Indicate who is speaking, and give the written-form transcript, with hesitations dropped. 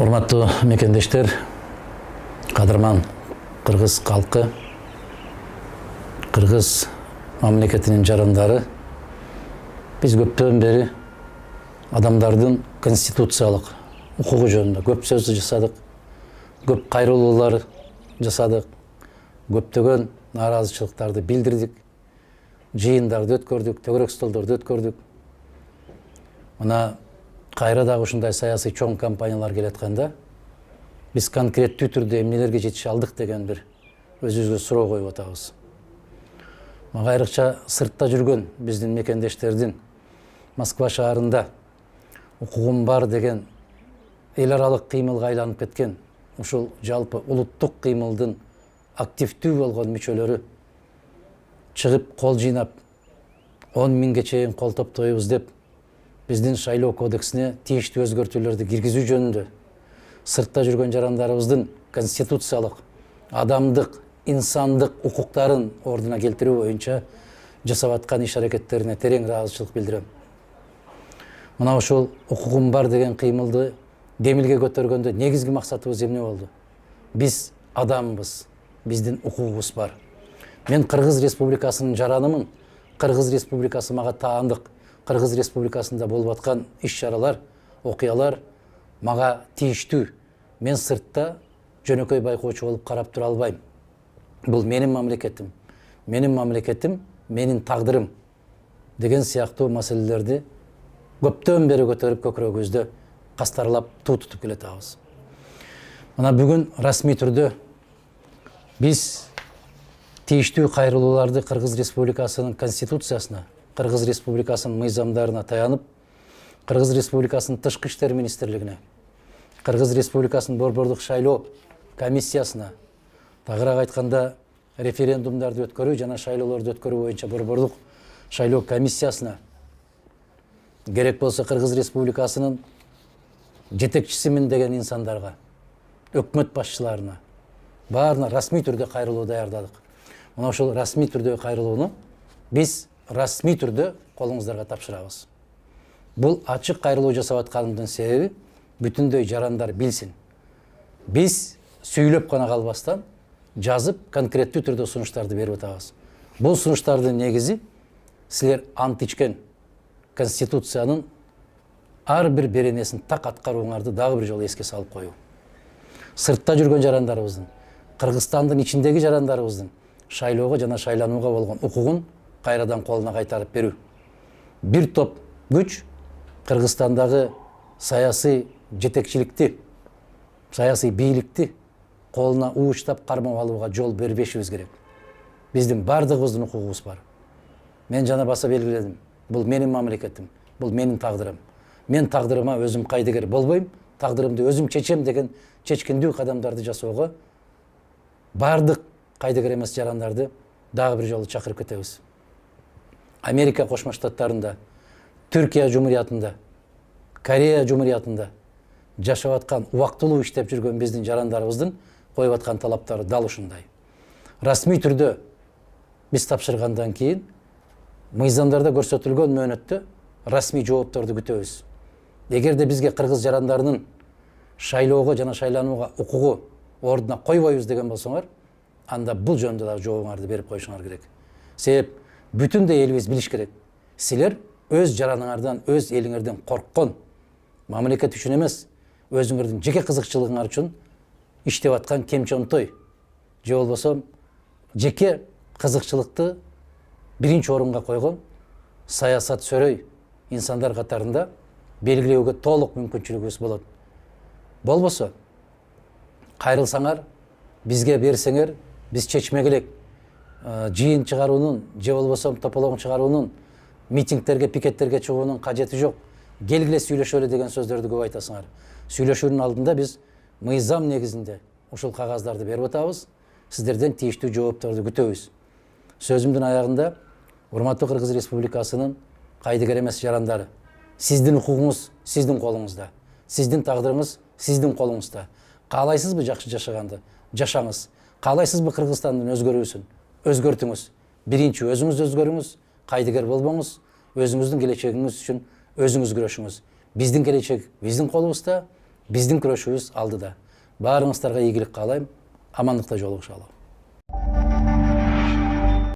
Speaker 1: Урматтуу мекендештер, кадырман кыргыз калкы, кыргыз мамлекетинин жарандары, биз көптөн бери адамдардын конституциялык укугу жөнүндө көп сөз жасадык, көп кайрылуулар жасадык, көптөгөн нааразычылыктарды билдирдик, жыйындарды өткөрдүк, төгөрөк столдорду өткөрдүк. Мына кайра дагы ушундай саясий чоң кампаниялар келатканда, биз конкреттүү түрдө эмнелерге жетише алдык деген бир өзүбүзгө суроо коюп атабыз. Мага айрыкча сыртта жүргөн биздин мекендештердин Москва шаарында укугум бар деген эл аралык кыймылга айланып кеткен ушул жалпы улуттук кыймылдын активдүү болгон мүчөлөрү чыгып кол жыйнап 10 миңге чейин кол топтойбуз деп биздин шайлоо кодексине тийиштүү өзгөртүүлөрдү киргизүү жөнүндө сыртта жүргөн жарандарыбыздын конституциялык, адамдык, инсандык укуктарын ордуна келтирүү боюнча жасап аткан иш-аракеттерине терең ыраазычылык билдирем. Мына ушул укугум бар деген кыймылды демилге көтөргөндө негизги максатыбыз эмне болду? Биз адамбыз, биздин укугубуз бар. Мен Кыргыз Республикасынын жаранымын. Кыргыз Республикасы мага таандык. Кыргыз Республикасында болуп аткан иш-чаралар, окуялар мага тийиштүү. Мен сыртта жөнөкөй байкоочу болуп карап тура албайм. Бул менин мамлекетим, менин тагдырым деген сыяктуу маселелерди көптөн бери көтөрүп көкүрөгүбүздө кастарлап туу тутуп келатабыз. Мына бүгүн расмий түрдө биз тийиштүү кайрылууларды Кыргыз Республикасынын конституциясына, Кыргыз Республикасынын мыйзамдарына таянып, Кыргыз Республикасынын тышкы иштер министрлигине, Кыргыз Республикасынын борбордук шайлоо комиссиясына, тагыраак айтканда референдумдарды өткөрүү жана шайлоолорду өткөрүү боюнча борбордук шайлоо комиссиясына, керек болсо Кыргыз Республикасынын жетекчисимин деген инсандарга, өкмөт башчыларына, баарына расмий түрдө кайрылуу даярдадык. Мына ошол расмий түрдө кайрылууну биз расмий түрдө колуңуздарга тапшырабыз. Бул ачык кайрылуу жасап атканымдын себеби бүтүндөй жарандар билсин. Биз сүйлөп гана калбастан жазып конкреттүү түрдө сунуштарды берип атабыз. Бул сунуштардын негизи силер ант ичкен конституциянын ар бир беренесин так аткарууңарды дагы бир жолу эске салып коюу. Сыртта жүргөн жарандарыбыздын, Кыргызстандын ичиндеги жарандарыбыздын шайлоого жана шайланууга болгон укугун кайрадан колуна кайтарып берүү. Бир топ күч Кыргызстандагы саясий жетекчиликти, саясий бийликти колуна ууштап кармап алууга жол бербешибиз керек. Биздин бардыгыбыздын укугубуз бар. Мен жана баса белгиледим. Бул менин мамлекетим, бул менин тагдырым. Мен тагдырыма өзүм кайдыгер болбойм, тагдырымды өзүм чечем деген чечкиндүү кадамдарды жасоого бардык кайдыгер эмес жарандарды дагы бир жолу чакырып кетебиз. Америка Кошмо Штаттарында, Түркия Жумуриятында, Корея Жумуриятында жашап аткан, убактылуу иштеп жүргөн биздин жарандарыбыздын коюп аткан талаптары дал ушундай. Расмий түрдө биз тапшыргандан кийин мыйзамдарда көрсөтүлгөн мөөнөттө расмий жоопторду күтөбүз. Эгерде бизге кыргыз жарандарынын шайлоого жана шайланууга укугу ордуна койбойбуз деген болсоңор, анда бул жөнүндө дагы жообуңарды берип коюшуңар керек. Себеп бүтүндөй элибиз билиш керек. Силер өз жараныңардан, өз элиңерден корккон, мамлекет үчүн эмес, өзүңөрдүн жеке кызыкчылыгыңар үчүн иштеп аткан кемчонтой, же болбосо жеке кызыкчылыкты биринчи орунга койгон саясат сөрөй инсандар катарында белгилөөгө толук мүмкүнчүлүгүбүз болот. Болбосо кайрылсаңар, бизге берсеңер, биз чечмек элек. Жыйын чыгаруунун, же болбосо тополоң чыгаруунун, митингтерге, пикеттерге чыгуунун кажети жок. Келгиле сүйлөшөлү деген сөздөрдү көп айтасыңар. Сүйлөшүүнүн алдында биз мыйзам негизинде ушул кагаздарды берип атабыз. Сиздерден тийиштүү жоопторду күтөбүз. Сөзүмдүн аягында урматтуу Кыргыз Республикасынын кайдыгер эмес жарандары, сиздин укугуңуз сиздин колуңузда, сиздин тагдырыңыз сиздин колуңузда. Каалайсызбы жакшы жашаганды? Жашаңыз. Каалайсызбы Кыргызстандын өзгөрүүсүн? Өзгөртүңүз. Биринчи өзүңүз өзгөрүңүз, кайдыгер болбоңуз, өзүңүздүн келечегиңиз үчүн өзүңүз күрөшүңүз. Биздин келечек биздин колубузда, Биздин күрөшүбүз алдыда. Баарыңыздарга ийгилик каалайм. Амандыкта жолугушалы.